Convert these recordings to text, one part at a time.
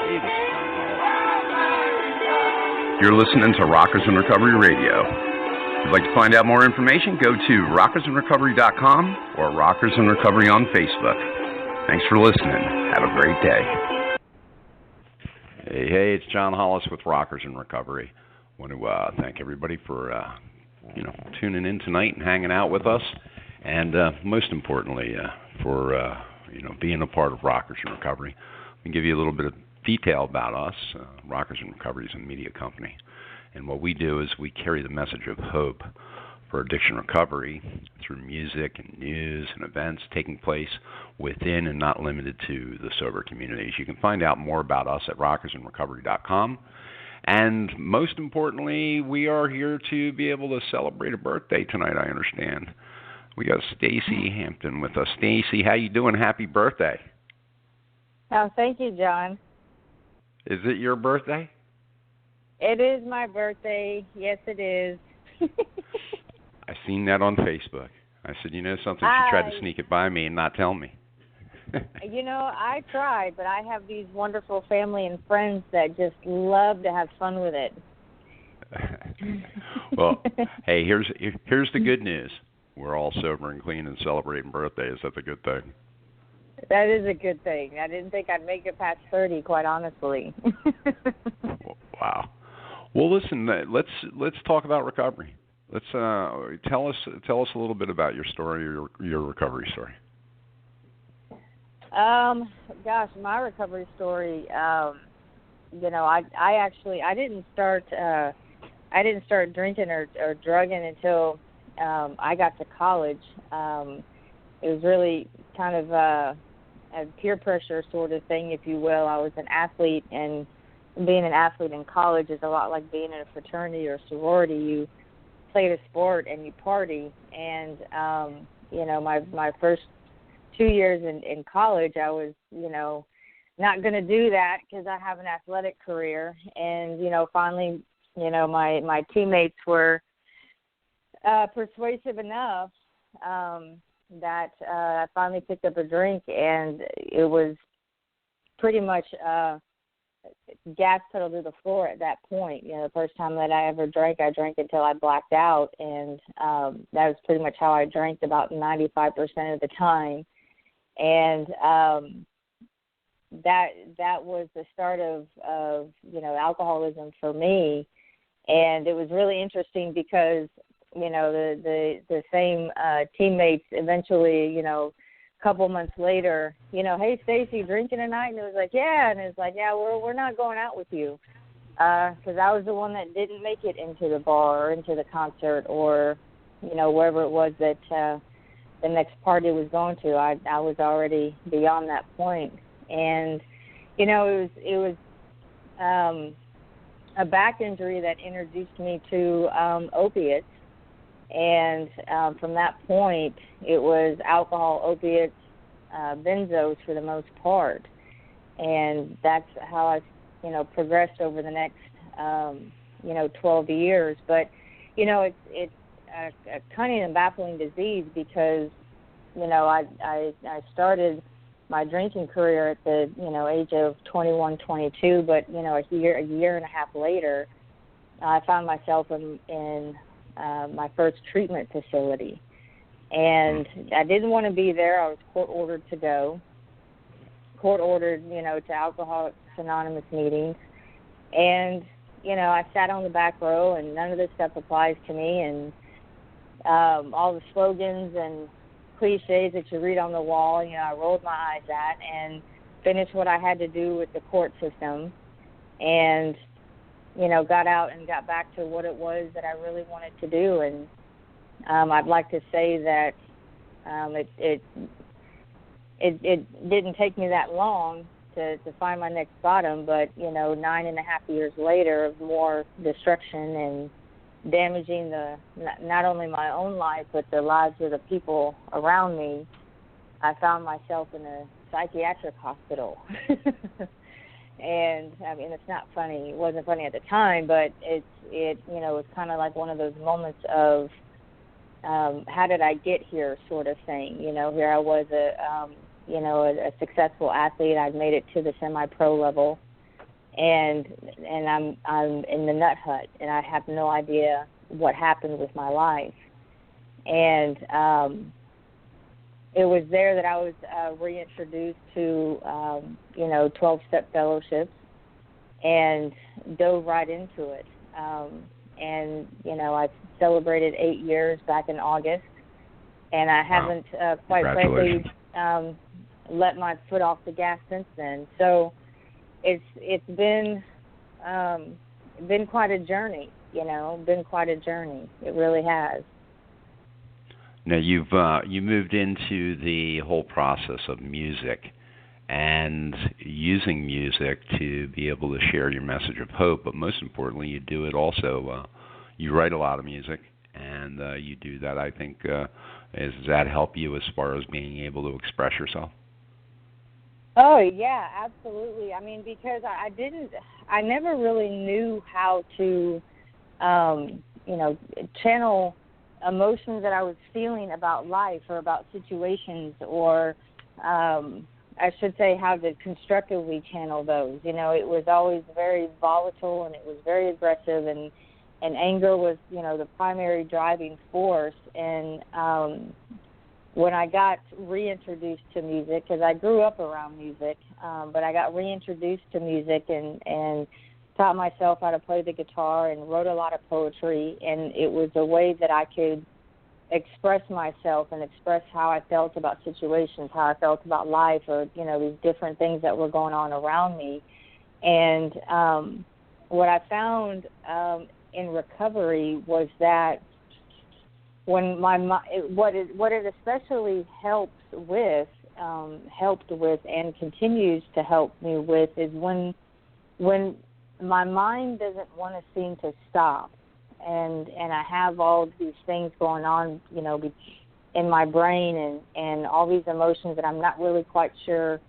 Hey, this is John Hollis. You're listening to Rockers in Recovery Radio. If you'd like to find out more information, go to rockersinrecovery.com or Rockers in Recovery on Facebook. Thanks for listening. Have a great day. Hey, it's John Hollis with Rockers in Recovery. I want to thank everybody for tuning in tonight and hanging out with us, and most importantly, for being a part of Rockers in Recovery. I'll give you a little bit of detail about us. Rockers in Recovery is a media company, and what we do is we carry the message of hope for addiction recovery through music and news and events taking place within and not limited to the sober communities. You can find out more about us at rockersinrecovery.com. And most importantly, we are here to be able to celebrate a birthday tonight, I understand. We got Stacey Hampton with us. Stacey, how you doing? Happy birthday. Oh, thank you, John. Is it your birthday? It is my birthday. Yes, it is. I seen that on Facebook. I said, something, she tried to sneak it by me and not tell me. I tried, but I have these wonderful family and friends that just love to have fun with it. Well, hey, here's the good news. We're all sober and clean and celebrating birthdays. That's a good thing. That is a good thing. I didn't think I'd make it past 30, quite honestly. Wow. Well, listen, let's talk about recovery. Let's tell us a little bit about your story, your recovery story. Gosh, my recovery story. I didn't start drinking or drugging until I got to college. It was really kind of a peer pressure sort of thing, if you will. I was an athlete, and being an athlete in college is a lot like being in a fraternity or sorority. You play the sport and you party, and my first 2 years in college, I was, not going to do that because I have an athletic career. And, finally, my teammates were persuasive enough that I finally picked up a drink, and it was pretty much gas pedal to the floor at that point. The first time that I ever drank, I drank until I blacked out, and that was pretty much how I drank about 95% of the time. And that was the start of alcoholism for me. And it was really interesting because the same teammates eventually, a couple months later, hey, Stacey, drinking tonight? And it was like, yeah. And it's like, yeah, we're not going out with you, because I was the one that didn't make it into the bar or into the concert or wherever it was that the next party was going to. I was already beyond that point. And it was a back injury that introduced me to opiates. And from that point, it was alcohol, opiates, benzos for the most part. And that's how I, progressed over the next, 12 years. But, it's a cunning and baffling disease because, I started my drinking career at the, age of 21, 22. But, a year and a half later, I found myself in my first treatment facility. And I didn't want to be there. I was court-ordered to go. Court-ordered, to Alcoholics Anonymous meetings. And, I sat on the back row, and none of this stuff applies to me. And all the slogans and cliches that you read on the wall, I rolled my eyes at and finished what I had to do with the court system. And got out and got back to what it was that I really wanted to do. And I'd like to say that it didn't take me that long to find my next bottom, but 9.5 years later of more destruction and damaging not only my own life but the lives of the people around me, I found myself in a psychiatric hospital. And I mean, it's not funny. It wasn't funny at the time, but it was kind of like one of those moments of how did I get here, sort of thing. Here I was a successful athlete. I'd made it to the semi-pro level, and I'm in the nut hut, and I have no idea what happened with my life. And it was there that I was reintroduced to 12-step fellowships, and dove right into it. And I celebrated 8 years back in August, and I haven't quite frankly let my foot off the gas since then. So it's been quite a journey, been quite a journey. It really has. Now you moved into the whole process of music and using music to be able to share your message of hope, but most importantly, you do it also. You write a lot of music, and you do that. I think does that help you as far as being able to express yourself? Oh yeah, absolutely. I mean, because I never really knew how to, channel emotions that I was feeling about life or about situations, or I should say how to constructively channel those. It was always very volatile, and it was very aggressive, and anger was, the primary driving force. And when I got reintroduced to music, because I grew up around music, but I got reintroduced to music and taught myself how to play the guitar and wrote a lot of poetry, and it was a way that I could express myself and express how I felt about situations, how I felt about life, or, these different things that were going on around me. And what I found in recovery was that when what it especially helped with and continues to help me with is when my mind doesn't want to seem to stop, and I have all of these things going on, in my brain, and all these emotions that I'm not really quite sure,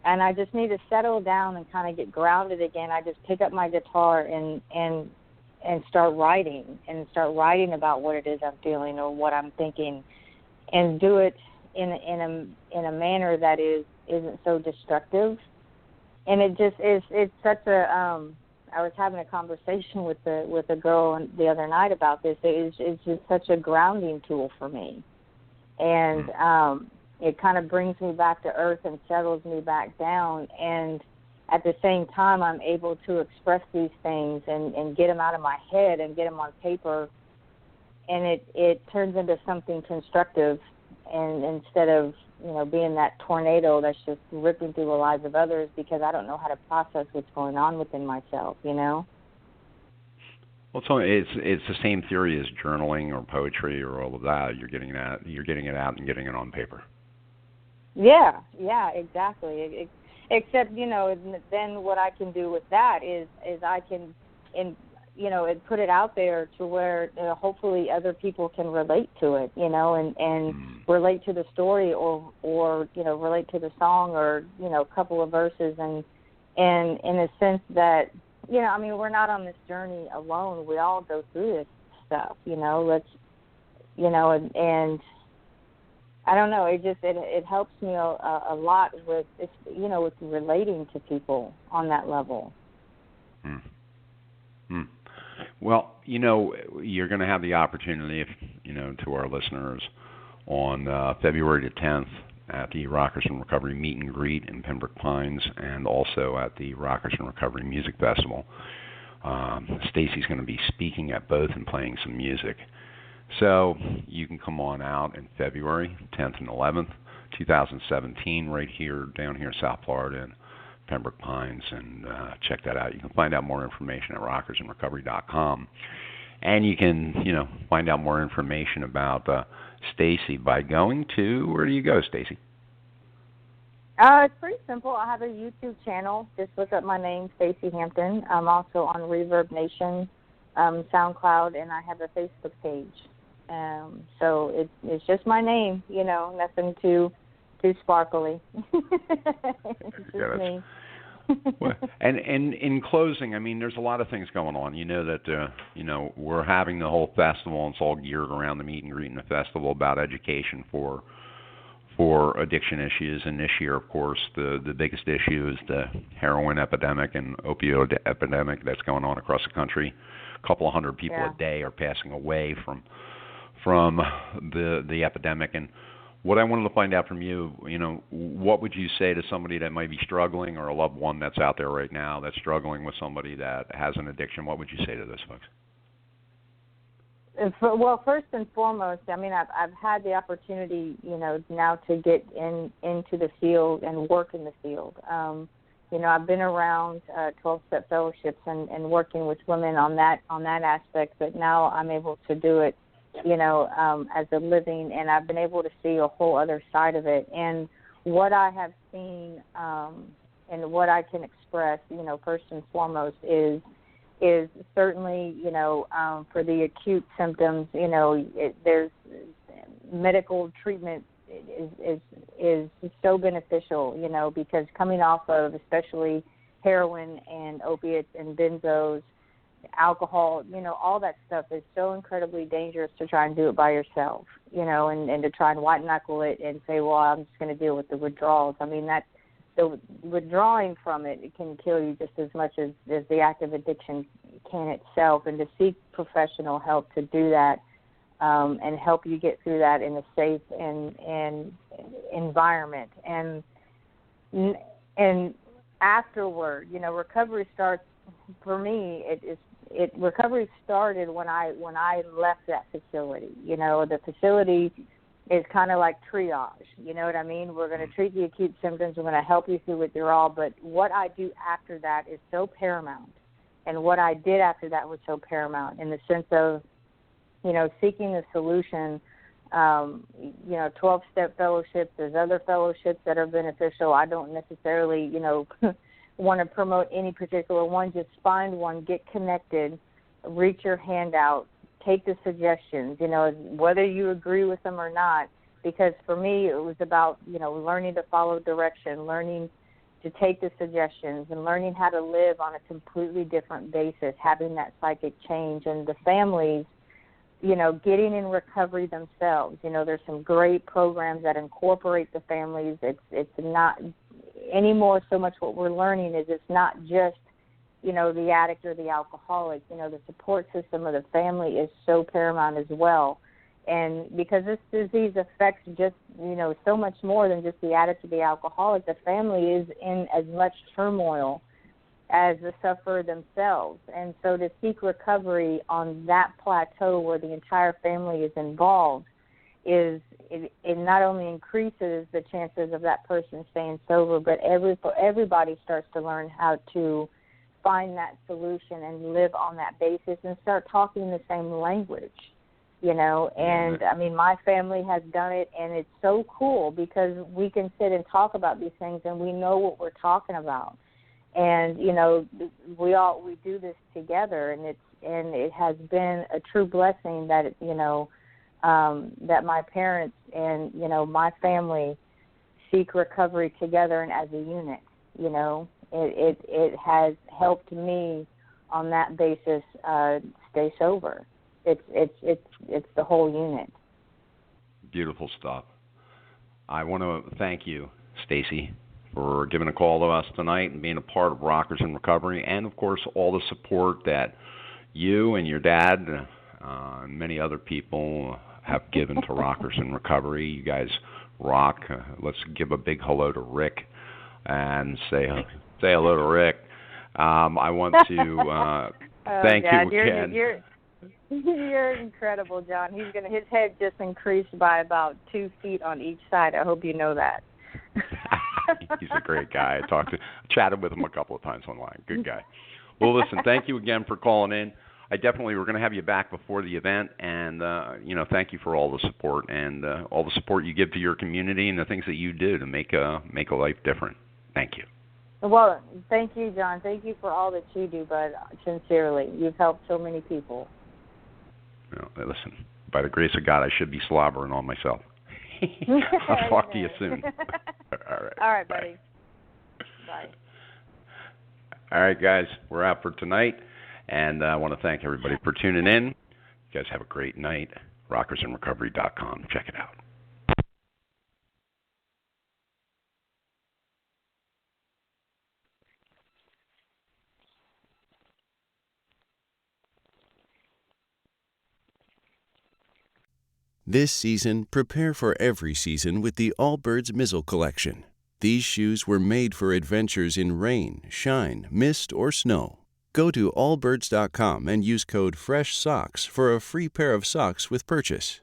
and I just need to settle down and kind of get grounded again. I just pick up my guitar and start writing about what it is I'm feeling or what I'm thinking, and do it in a manner that isn't so destructive. And it's such a I was having a conversation with a girl the other night about this. It's just such a grounding tool for me, and it kind of brings me back to earth and settles me back down. And at the same time, I'm able to express these things and get them out of my head and get them on paper, and it turns into something constructive, and instead of being that tornado that's just ripping through the lives of others because I don't know how to process what's going on within myself, Well, it's the same theory as journaling or poetry or all of that. You're getting it out and getting it on paper. Yeah, exactly. Except, then what I can do with that is I can, and put it out there to where hopefully other people can relate to it, and relate to the story or relate to the song or, a couple of verses, and in a sense that, we're not on this journey alone. We all go through this stuff, and I don't know, it helps me a lot with, with relating to people on that level. Well, you're going to have the opportunity, to our listeners, on February the 10th at the Rockers in Recovery Meet and Greet in Pembroke Pines, and also at the Rockers in Recovery Music Festival. Stacey's going to be speaking at both and playing some music. So you can come on out in February 10th and 11th, 2017, right here, down here in South Florida, in Pembroke Pines, and check that out. You can find out more information at rockersinrecovery.com, and you can, find out more information about Stacey by going to, where do you go, Stacey? It's pretty simple. I have a YouTube channel. Just look up my name, Stacey Hampton. I'm also on Reverb Nation, SoundCloud, and I have a Facebook page. So it's just my name, nothing too sparkly. It's just me. Well, and in closing, there's a lot of things going on. That we're having the whole festival, and it's all geared around the meet and greet and the festival about education for for addiction issues. And this year, of course, the biggest issue is the heroin epidemic and opioid epidemic that's going on across the country. A couple of hundred people a day are passing away from the epidemic. And what I wanted to find out from you, what would you say to somebody that might be struggling, or a loved one that's out there right now that's struggling with somebody that has an addiction? What would you say to those folks? Well, first and foremost, I mean, I've had the opportunity, now to get into the field and work in the field. I've been around 12-step fellowships and working with women on that aspect, but now I'm able to do it, as a living, and I've been able to see a whole other side of it. And what I have seen and what I can express, first and foremost is certainly, for the acute symptoms, there's medical treatment is so beneficial, because coming off of especially heroin and opiates and benzos, alcohol, all that stuff is so incredibly dangerous to try and do it by yourself, and to try and white knuckle it and say, well, I'm just going to deal with the withdrawals. I mean, the withdrawing from it can kill you just as much as the act of addiction can itself. And to seek professional help to do that and help you get through that in a safe and environment. And afterward, recovery starts. For me, recovery started when I left that facility. The facility is kind of like triage. You know what I mean? We're going to treat the acute symptoms. We're going to help you through withdrawal. But what I do after that is so paramount. And what I did after that was so paramount in the sense of, seeking the solution. 12-step fellowships. There's other fellowships that are beneficial. I don't necessarily, want to promote any particular one. Just find one, get connected, reach your hand out, take the suggestions, whether you agree with them or not, because for me it was about, learning to follow direction, learning to take the suggestions, and learning how to live on a completely different basis, having that psychic change. And the families, getting in recovery themselves, there's some great programs that incorporate the families. It's not anymore so much what we're learning is it's not just, the addict or the alcoholic. The support system of the family is so paramount as well. And because this disease affects just, so much more than just the addict or the alcoholic, the family is in as much turmoil as the sufferer themselves. And so to seek recovery on that plateau where the entire family is involved it not only increases the chances of that person staying sober, but everybody starts to learn how to find that solution and live on that basis and start talking the same language, And, I mean, my family has done it, and it's so cool because we can sit and talk about these things, and we know what we're talking about. And, we do this together, and it has been a true blessing that, that my parents and, my family seek recovery together and as a unit. It has helped me on that basis stay sober. It's the whole unit. Beautiful stuff. I want to thank you, Stacey, for giving a call to us tonight and being a part of Rockers in Recovery, and of course all the support that you and your dad and many other people have given to Rockers in Recovery. You guys rock. Let's give a big hello to Rick and say hello to Rick. I want to thank you again. You're incredible, John. His head just increased by about 2 feet on each side. I hope you know that. He's a great guy. Chatted with him a couple of times online. Good guy. Well, listen, thank you again for calling in. We're going to have you back before the event, and thank you for all the support and all the support you give to your community and the things that you do to make a life different. Thank you. Well, thank you, John. Thank you for all that you do, but sincerely, you've helped so many people. Listen, by the grace of God, I should be slobbering on myself. I'll talk to you soon. All right, buddy. Bye. All right, guys, we're out for tonight. And I want to thank everybody for tuning in. You guys have a great night. RockersInRecovery.com. Check it out. This season, prepare for every season with the Allbirds Mizzle Collection. These shoes were made for adventures in rain, shine, mist, or snow. Go to allbirds.com and use code FRESHSOCKS for a free pair of socks with purchase.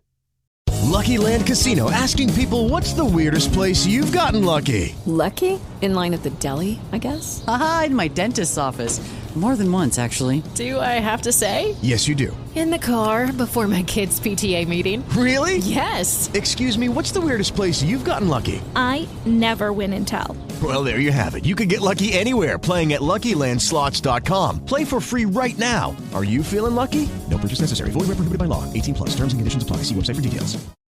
Lucky Land Casino, asking people, what's the weirdest place you've gotten lucky? Lucky? In line at the deli, I guess? Aha, in my dentist's office. More than once, actually. Do I have to say? Yes, you do. In the car before my kids' PTA meeting. Really? Yes. Excuse me, what's the weirdest place you've gotten lucky? I never win and tell. Well, there you have it. You can get lucky anywhere, playing at LuckyLandSlots.com. Play for free right now. Are you feeling lucky? No purchase necessary. Void where prohibited by law. 18+. Terms and conditions apply. See website for details.